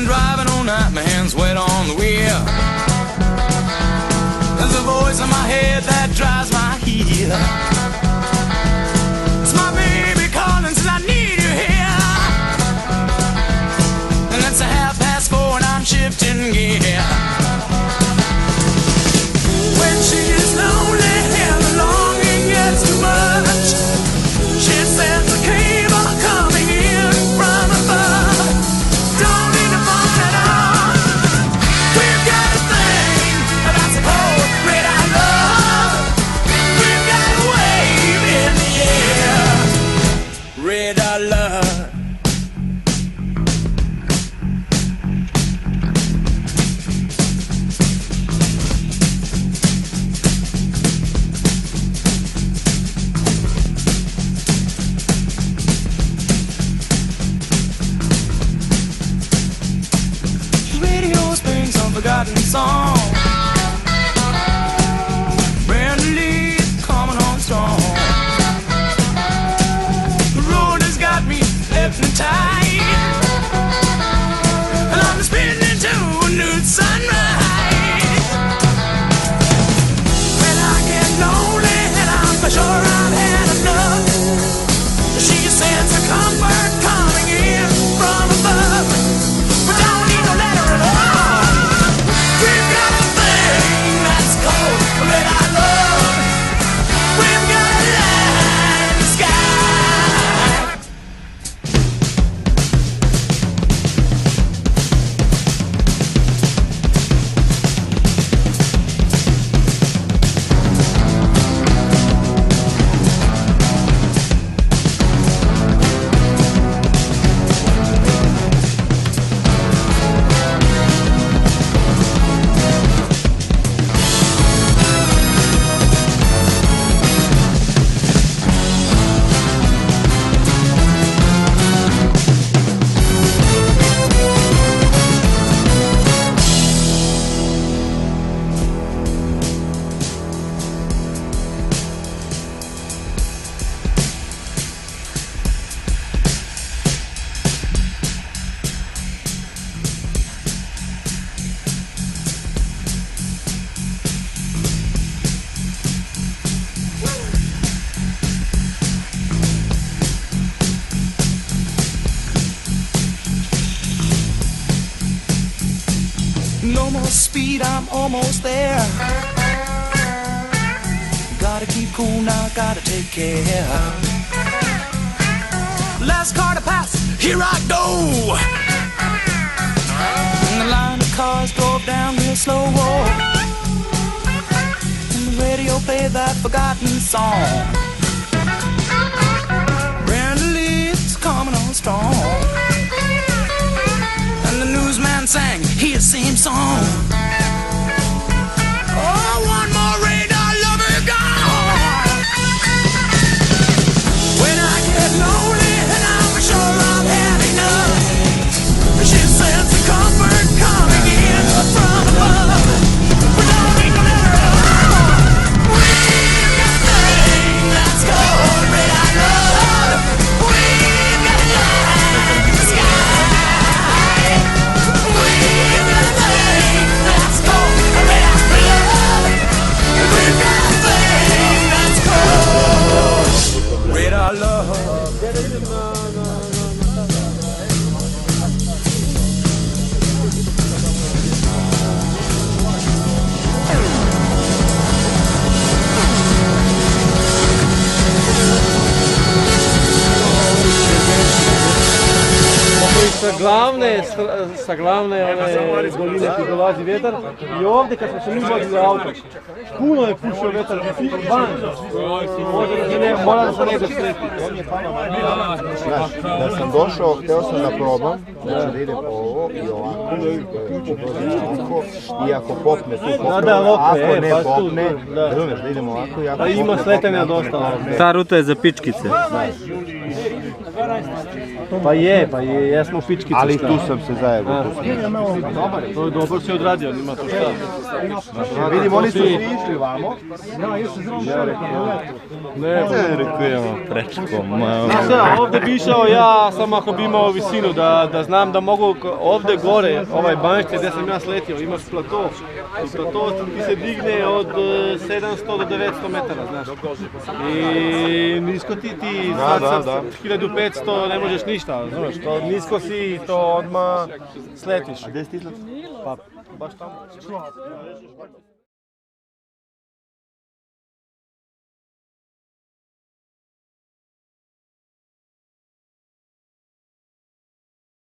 been driving all night, my hands wet on the wheel. There's a voice in my head that drives my heel. It's my baby calling, says I need you here. And it's 4:30 and I'm shifting gear. When she's lonely and the longing gets too much, she sends a cable coming in from above. Don't need to bump it on. We've got a thing that's called red eye love. We've got a wave in the air. Red eye love. Forgotten song. Brand new leaf coming on strong. The road has got me hypnotized, and I'm spinning to a new sunrise. When I get lonely and I'm for sure I've had enough, she sends a comfort coming in from above. But don't need no letter at all. We've got a thing that's called red eye love. We've got a light in the sky. No more speed, I'm almost there. Gotta keep cool now, gotta take care. Last car to pass, here I go. And the line of cars drove down real slow. And the radio played that forgotten song. Brand new leaves coming on strong. And the newsman sang his same song. Oh, one more radar lover gone. When I get lonely and I'm sure I've had enough, she sends a comfort coming in from above. We don't need no letter at all. We've got a thing that's called red eye love. We've got a light in the sky. We've got a thing that's called red eye love. We've got a thing that's called red eye love. Sa glavne doline kad dolazi vjetar i ovdje kad smo se mi vozili auto, puno je pušao vjetar van. Mora da se negdje slijepi. Znaš, da sam došao, htio sam da probam, znači da idem ovo i ovako, i ako popne tu popne, ako ne popne, razumiješ da idemo ovako i ako popne. Ima sletanja dosta. Ta ruta je za pičkice. Pa je, ja smo pičkice. Ali tu sam se zajebao. To je dobro si odradio, nima tu šta. Vidim, oni su svi išli vamo. Ne, Rekujemo prečko, malo. znaš šta, ovdje bi išao ja samo ako bi imao visinu, da znam da mogu ovdje gore, ovaj banšće gdje sam ja sletio, imaš plato. I plato ti se digne od 700 do 900 metara, znaš. I nisko ti sad 1500 ne možeš ništa, znaš. To nisko si, to odmah sletiš. Gdje si ti izlet? Pa baš tamo.